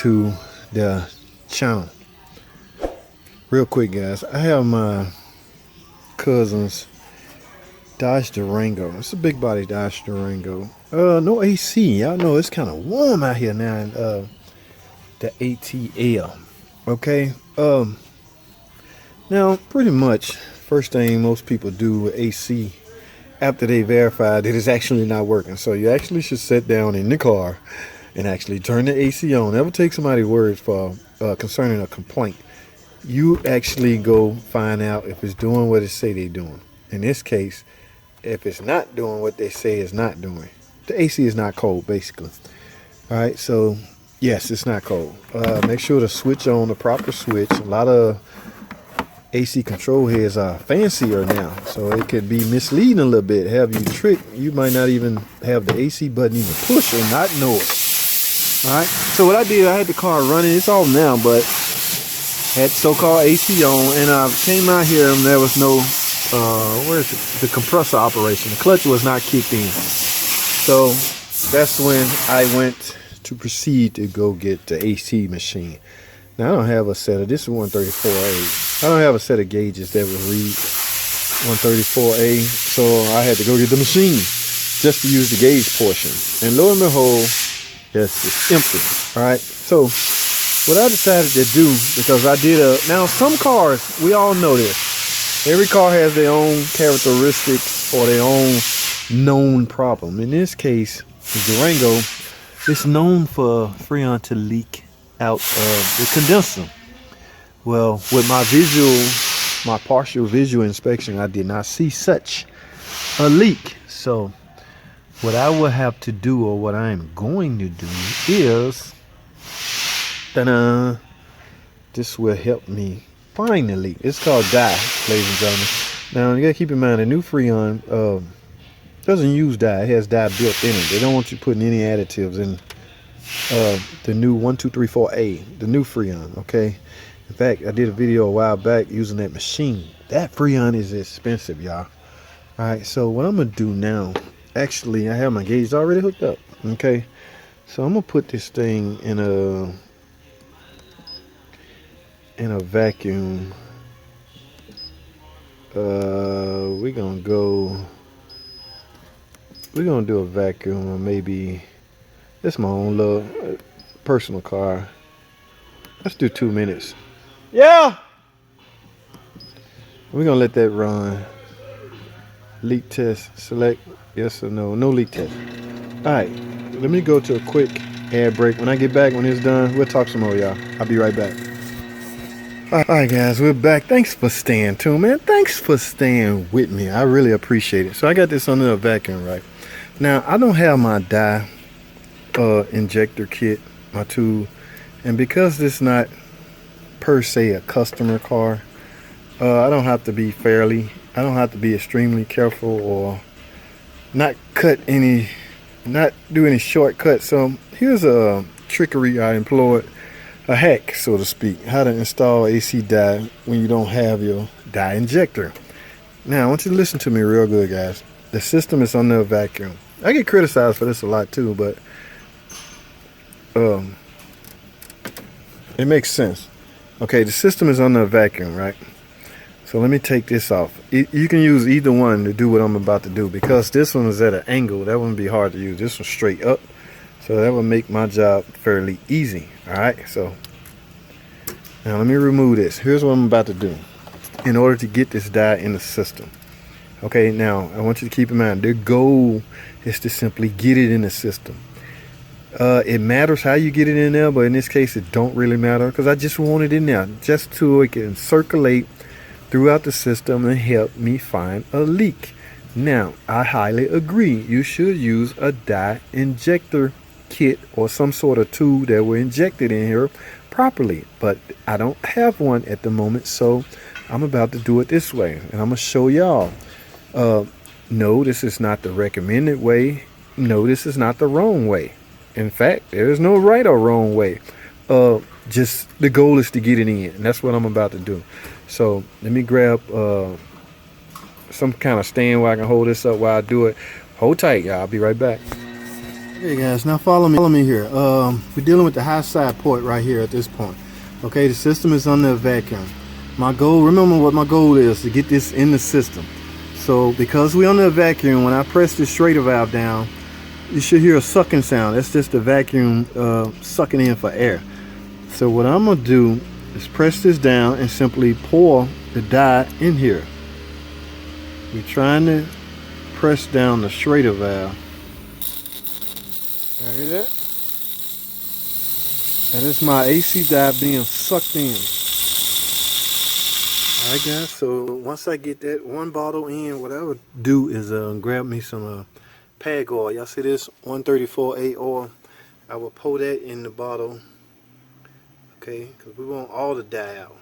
to the channel. Real quick, guys, I have my cousin's Dodge Durango. It's a big body Dodge Durango. No AC. Y'all know it's kind of warm out here now in the ATL. Okay. Now pretty much first thing most people do with AC after they verify that it's actually not working. So you actually should sit down in the car and actually turn the AC on. Never take somebody's words for concerning a complaint. You actually go find out if it's doing what it say they're doing. In this case, if it's not doing what they say it's not doing, the AC is not cold, basically. All right, so yes, it's not cold. Make sure to switch on the proper switch. A lot of AC control heads are fancier now, so it could be misleading a little bit, have you tricked. You might not even have the AC button even push or not know it. All right, so what I did, I had the car running. It's off now, but had so-called AC on, and I came out here and there was no where is it? The compressor operation. The clutch was not kicked in. So that's when I went to proceed to go get the AC machine. Now I don't have a set of, this is 134A. I don't have a set of gauges that would read 134A, so I had to go get the machine just to use the gauge portion. And lo and behold, yes, it's empty. All right, so what I decided to do, because I did now some cars, we all know this. Every car has their own characteristics or their own known problem. In this case, the Durango is known for Freon to leak out of the condenser. Well, with my partial visual inspection, I did not see such a leak. So what I will have to do, or what I am going to do, is this will help me find the leak. It's called dye, ladies and gentlemen. Now you gotta keep in mind the new Freon doesn't use dye. It has dye built in it. They don't want you putting any additives in the new 1234A, the new Freon. Okay, in fact, I did a video a while back using that machine. That Freon is expensive, y'all. All right, so what I'm gonna do now, actually I have my gauge already hooked up. Okay, so I'm gonna put this thing in a vacuum. We're gonna do a vacuum, or maybe it's my own little personal car. Let's do 2 minutes. Yeah, we're gonna let that run. Leak test, select yes or no. No leak test. All right, let me go to a quick ad break. When I get back, when it's done, we'll talk some more, y'all. I'll be right back. All right, guys, we're back. Thanks for staying tuned, man. Thanks for staying with me. I really appreciate it. So I got this under a vacuum, right? Now, I don't have my dye injector kit, my tool, and because this is not per se a customer car, I don't have to be extremely careful or not do any shortcuts. So here's a trickery I employed. A hack, so to speak, how to install AC dye when you don't have your dye injector. Now, I want you to listen to me real good, guys. The system is under a vacuum. I get criticized for this a lot too, but it makes sense. Okay, the system is under a vacuum, right? So let me take this off. You can use either one to do what I'm about to do, because this one is at an angle. That wouldn't be hard to use. This one's straight up. So that will make my job fairly easy. All right, so now let me remove this. Here's what I'm about to do in order to get this dye in the system. Okay, now I want you to keep in mind the goal is to simply get it in the system. It matters how you get it in there, but in this case it don't really matter, because I just want it in there just so it can circulate throughout the system and help me find a leak. Now, I highly agree you should use a dye injector kit or some sort of tool that will inject it in here properly, but I don't have one at the moment, so I'm about to do it this way, and I'm gonna show y'all. No, this is not the recommended way. No, this is not the wrong way. In fact, there is no right or wrong way. Just the goal is to get it in, and that's what I'm about to do. So let me grab some kind of stand where I can hold this up while I do it. Hold tight, y'all. I'll be right back. Hey guys, now follow me here. We're dealing with the high side port right here at this point. Okay, the system is under a vacuum. My goal, remember what my goal is, to get this in the system. So because we're under a vacuum, when I press the Schrader valve down, you should hear a sucking sound. That's just the vacuum sucking in for air. So what I'm gonna do is press this down and simply pour the dye in here. We're trying to press down the Schrader valve. You hear that? That is my AC dye being sucked in. Alright guys, so once I get that one bottle in, what I would do is grab me some pag oil. Y'all see this 134A oil? I will pour that in the bottle, okay, because we want all the dye out.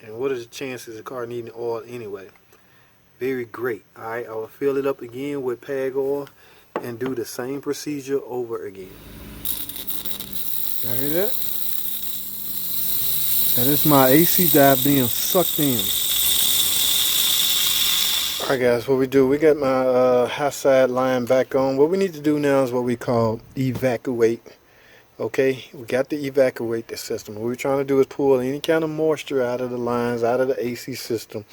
And what are the chances of the car needing oil anyway? Very great. Alright, I will fill it up again with pag oil and do the same procedure over again. Y'all hear that? That is my AC dye being sucked in. Alright guys, what we do, we got my high side line back on. What we need to do now is what we call evacuate. Okay, we got to evacuate the system. What we're trying to do is pull any kind of moisture out of the lines, out of the AC system.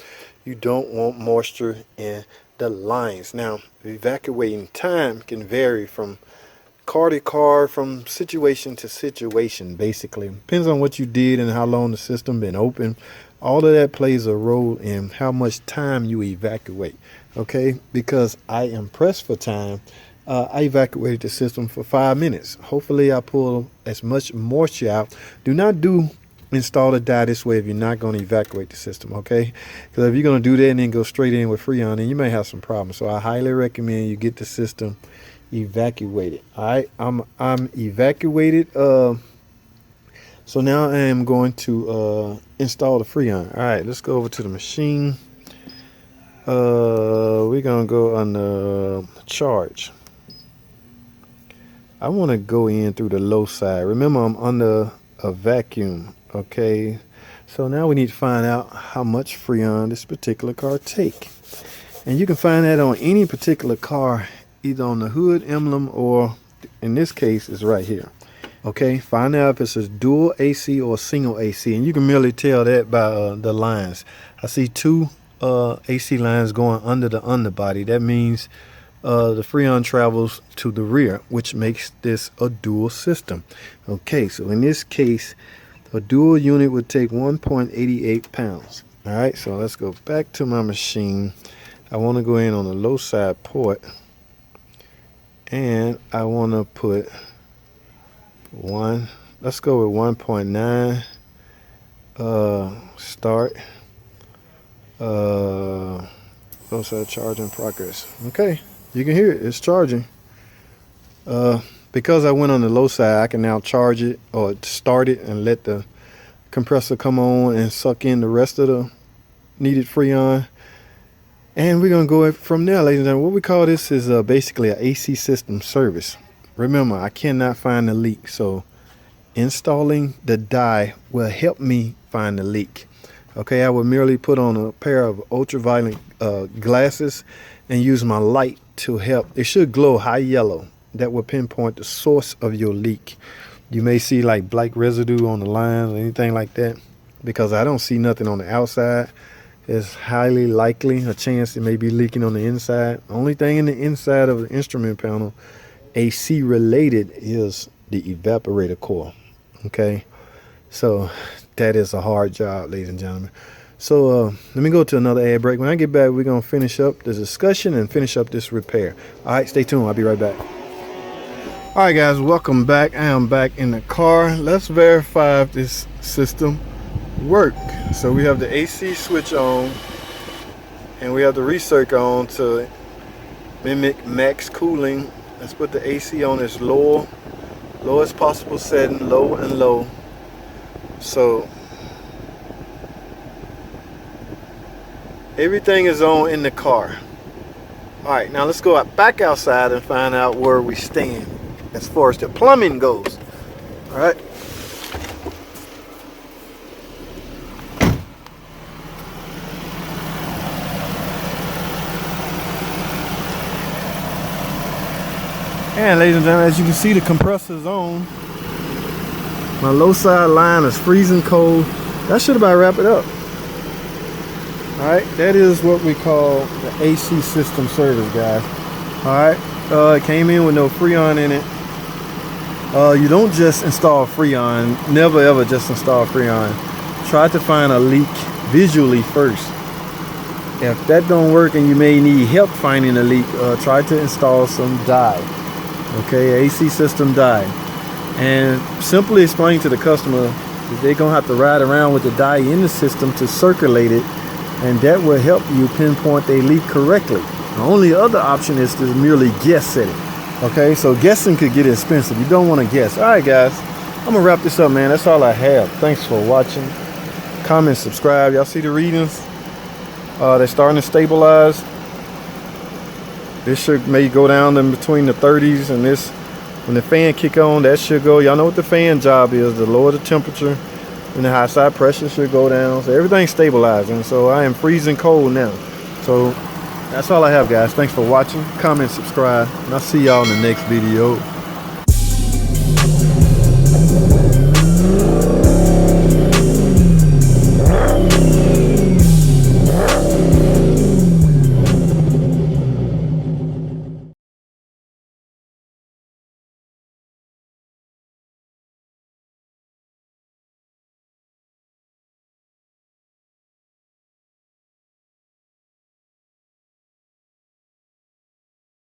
You don't want moisture in the lines. Now, evacuating time can vary from car to car, from situation to situation, basically. Depends on what you did and how long the system been open. All of that plays a role in how much time you evacuate. Okay, because I am pressed for time, I evacuated the system for 5 minutes. Hopefully I pull as much moisture out. Do not install the dye this way if you're not going to evacuate the system, okay? Because if you're going to do that and then go straight in with Freon, then you may have some problems. So I highly recommend you get the system evacuated. All right, I'm evacuated. So now I am going to install the Freon. All right, let's go over to the machine. We're gonna go on the charge. I want to go in through the low side. Remember, I'm under a vacuum. Okay, so now we need to find out how much Freon this particular car take, and you can find that on any particular car, either on the hood emblem or in this case it's right here. Okay, find out if it's a dual AC or single AC, and you can merely tell that by the lines. I see two AC lines going under the underbody. That means the Freon travels to the rear, which makes this a dual system. Okay, so in this case, a dual unit would take 1.88 pounds. All right, so let's go back to my machine. I want to go in on the low side port, and I want to put let's go with 1.9. Start. Low side charge in progress. Okay, you can hear it, it's charging. Because I went on the low side, I can now charge it or start it and let the compressor come on and suck in the rest of the needed Freon. And we're going to go from there, ladies and gentlemen. What we call this is basically an AC system service. Remember, I cannot find the leak, so installing the dye will help me find the leak. Okay, I would merely put on a pair of ultraviolet glasses and use my light to help. It should glow high yellow. That will pinpoint the source of your leak. You may see like black residue on the lines or anything like that. Because I don't see nothing on the outside, it's highly likely a chance it may be leaking on the inside. Only thing in the inside of the instrument panel AC related is the evaporator coil. Okay, so that is a hard job, ladies and gentlemen. So let me go to another ad break. When I get back, we're going to finish up the discussion and finish up this repair. All right, stay tuned. I'll be right back. All right, guys, welcome back. I am back in the car. Let's verify if this system works. So we have the AC switch on, and we have the recirc on to mimic max cooling. Let's put the AC on its lowest possible setting, low and low. So everything is on in the car. All right, now let's go back outside and find out where we stand as far as the plumbing goes. All right. And ladies and gentlemen, as you can see, the compressor's on. My low side line is freezing cold. That should about wrap it up. Alright, that is what we call the AC system service, guys. Alright, it came in with no Freon in it. You don't just install Freon. Never ever just install Freon. Try to find a leak visually first. If that don't work and you may need help finding a leak, try to install some dye. Okay, AC system dye. And simply explain to the customer that they're going to have to ride around with the dye in the system to circulate it, and that will help you pinpoint a leak correctly. The only other option is to merely guess at it. Okay, so guessing could get expensive. You don't want to guess. Alright guys, I'm going to wrap this up, man. That's all I have. Thanks for watching. Comment, subscribe. Y'all see the readings? They're starting to stabilize. This may go down in between the 30s, and this, when the fan kick on, that should go. Y'all know what the fan job is, to lower the temperature, and the high side pressure should go down. So everything's stabilizing. So I am freezing cold now. So that's all I have, guys. Thanks for watching. Comment, subscribe, and I'll see y'all in the next video.